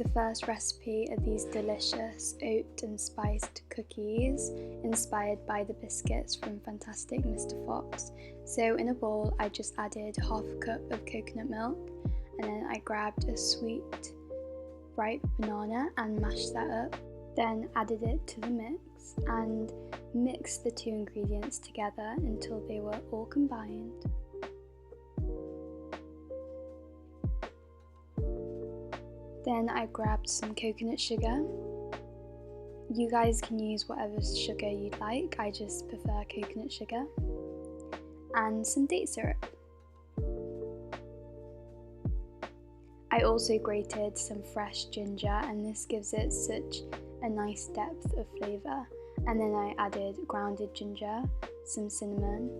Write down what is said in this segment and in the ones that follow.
the first recipe are these delicious oat and spiced cookies inspired by the biscuits from Fantastic Mr. Fox. So in a bowl I just added half a cup of coconut milk, and then I grabbed a sweet ripe banana and mashed that up. Then added it to the mix and mixed the two ingredients together until they were all combined. Then I grabbed some coconut sugar. You guys can use whatever sugar you'd like, I just prefer coconut sugar. And some date syrup. I also grated some fresh ginger, and this gives it such a nice depth of flavour. And then I added grounded ginger, some cinnamon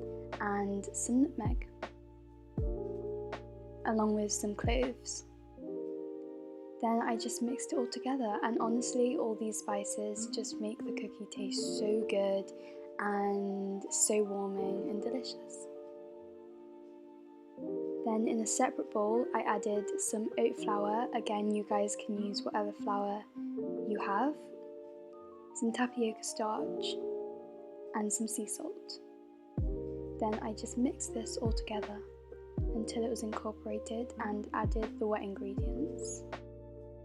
and some nutmeg, along with some cloves. Then I just mixed it all together, and honestly all these spices just make the cookie taste so good and so warming and delicious. Then in a separate bowl I added some oat flour. Again, you guys can use whatever flour you have, some tapioca starch and some sea salt. Then I just mixed this all together until it was incorporated and added the wet ingredients.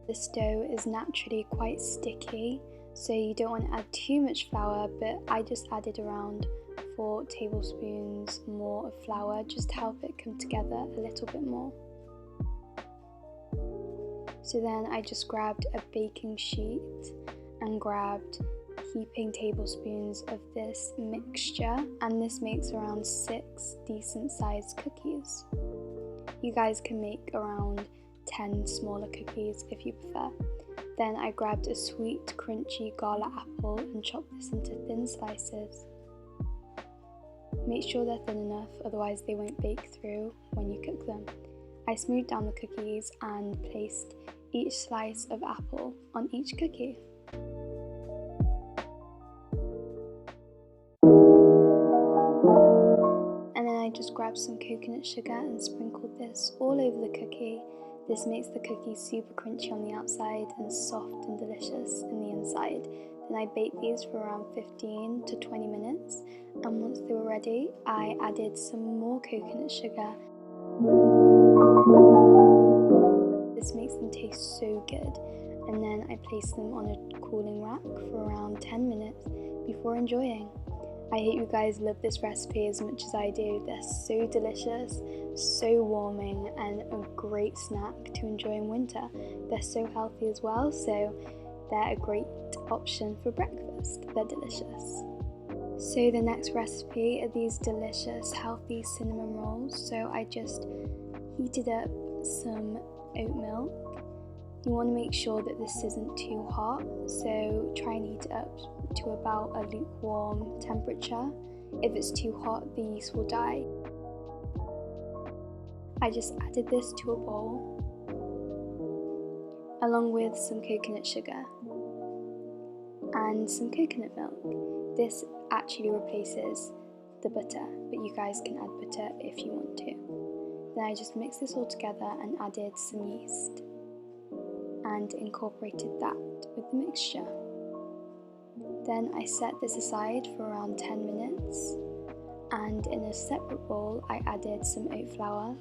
This dough is naturally quite sticky, so you don't want to add too much flour, but I just added around 4 tablespoons more of flour just to help it come together a little bit more. So then I just grabbed a baking sheet and grabbed heaping tablespoons of this mixture, and this makes around 6 decent sized cookies. You guys can make around 10 smaller cookies if you prefer. Then I grabbed a sweet crunchy gala apple and chopped this into thin slices. Make sure they're thin enough, otherwise they won't bake through when you cook them. I smoothed down the cookies and placed each slice of apple on each cookie. And then I just grabbed some coconut sugar and sprinkled this all over the cookie. This makes the cookie super crunchy on the outside and soft and delicious in the inside. Then I baked these for around 15 to 20 minutes, and once they were ready, I added some more coconut sugar. This makes them taste so good, and then I placed them on a cooling rack for around 10 minutes before enjoying. I hope you guys love this recipe as much as I do. They're so delicious, so warming, and a great snack to enjoy in winter. They're so healthy as well, so they're a great option for breakfast. They're delicious. So the next recipe are these delicious healthy cinnamon rolls. So I just heated up some oat milk. You want to make sure that this isn't too hot, so try and heat it up to about a lukewarm temperature. If it's too hot, the yeast will die. I just added this to a bowl along with some coconut sugar and some coconut milk. This actually replaces the butter, but you guys can add butter if you want to. Then I just mixed this all together and added some yeast and incorporated that with the mixture. Then I set this aside for around 10 minutes, and in a separate bowl I added some oat flour,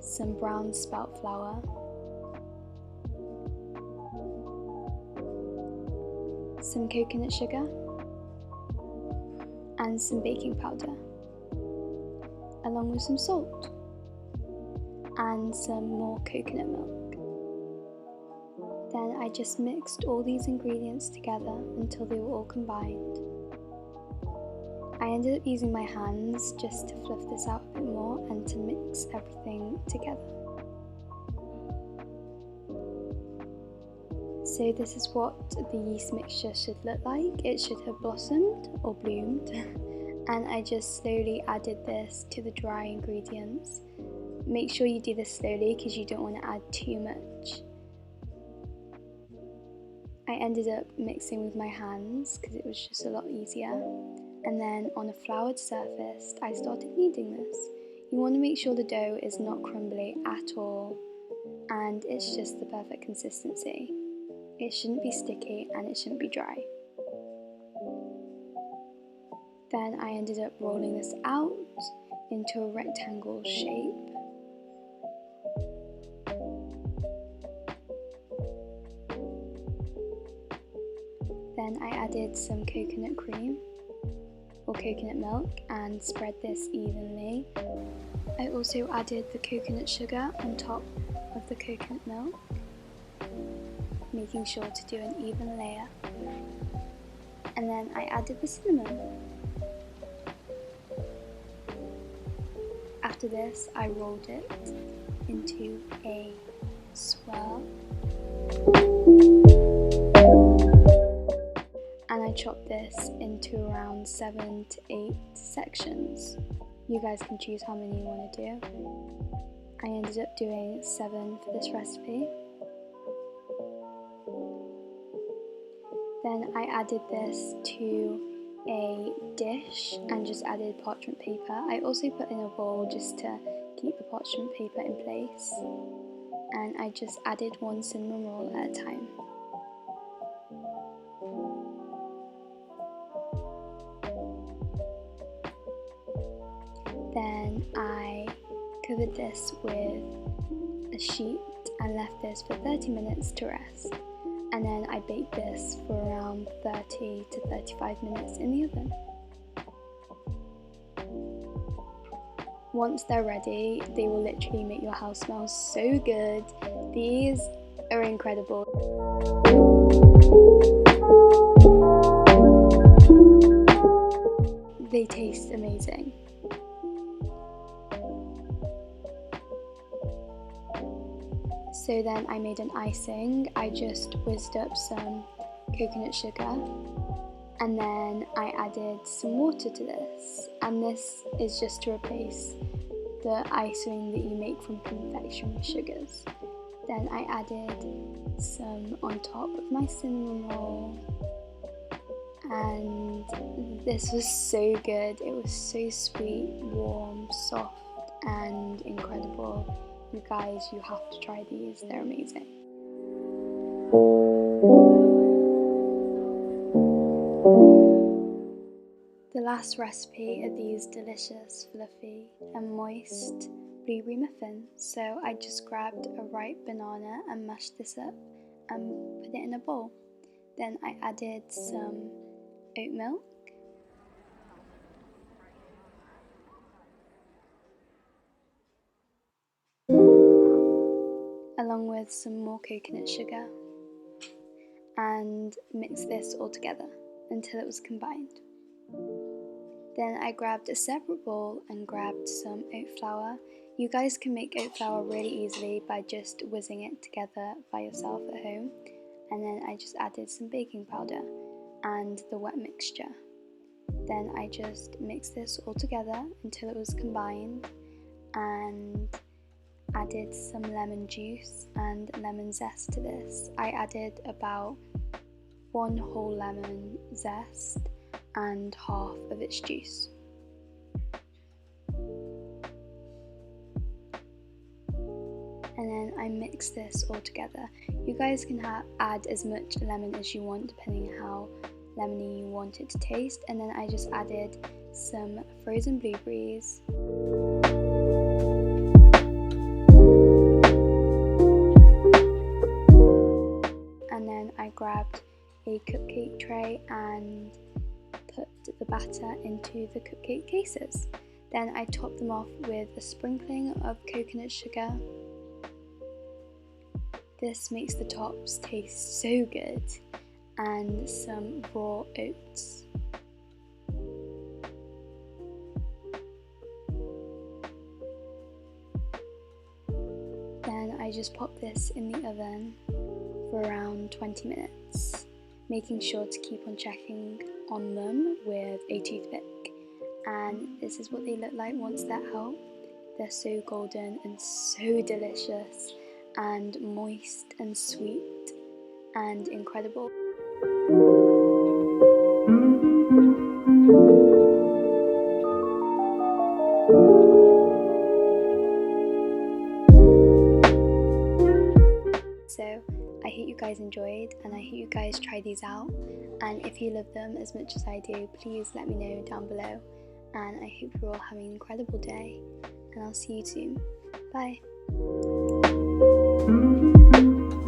some brown spelt flour, some coconut sugar and some baking powder, along with some salt and some more coconut milk. Then I just mixed all these ingredients together until they were all combined. I ended up using my hands just to fluff this out a bit more and to mix everything together. So this is what the yeast mixture should look like. It should have blossomed or bloomed, and I just slowly added this to the dry ingredients. Make sure you do this slowly because you don't want to add too much. I ended up mixing with my hands because it was just a lot easier, and then on a floured surface I started kneading this. You want to make sure the dough is not crumbly at all, and it's just the perfect consistency. It shouldn't be sticky and it shouldn't be dry. Then I ended up rolling this out into a rectangle shape. Then I added some coconut cream or coconut milk and spread this evenly. I also added the coconut sugar on top of the coconut milk, making sure to do an even layer. And then I added the cinnamon. After this, I rolled it into a swirl. And I chopped this into around 7 to 8 sections. You guys can choose how many you want to do. I ended up doing 7 for this recipe. Then I added this to a dish and just added parchment paper. I also put in a bowl just to keep the parchment paper in place. And I just added 1 cinnamon roll at a time. Then I covered this with a sheet and left this for 30 minutes to rest. And then I baked this for around 30 to 35 minutes in the oven. Once they're ready, they will literally make your house smell so good. These are incredible. They taste amazing. So then I made an icing. I just whizzed up some coconut sugar and then I added some water to this, and this is just to replace the icing that you make from confectionery sugars. Then I added some on top of my cinnamon roll, and this was so good. It was so sweet, warm, soft and incredible. You guys, you have to try these, they're amazing. The last recipe are these delicious, fluffy and moist blueberry muffins. So I just grabbed a ripe banana and mashed this up and put it in a bowl. Then I added some oat milk, along with some more coconut sugar, and mixed this all together until it was combined. Then I grabbed a separate bowl and grabbed some oat flour. You guys can make oat flour really easily by just whizzing it together by yourself at home. And then I just added some baking powder and the wet mixture. Then I just mixed this all together until it was combined and added some lemon juice and lemon zest to this. I added about 1 whole lemon zest and half of its juice. And then I mix this all together. You guys can add as much lemon as you want depending on how lemony you want it to taste. And then I just added some frozen blueberries, and then I grabbed a cupcake tray and put the batter into the cupcake cases. Then I topped them off with a sprinkling of coconut sugar. This makes the tops taste so good, and some raw oats. Then I just pop this in the oven for around 20 minutes, making sure to keep on checking on them with a toothpick. And this is what they look like once they're out. They're so golden and so delicious and moist and sweet and incredible. I hope you guys enjoyed, and I hope you guys try these out. And if you love them as much as I do, please let me know down below. And I hope you're all having an incredible day, and I'll see you soon. Bye.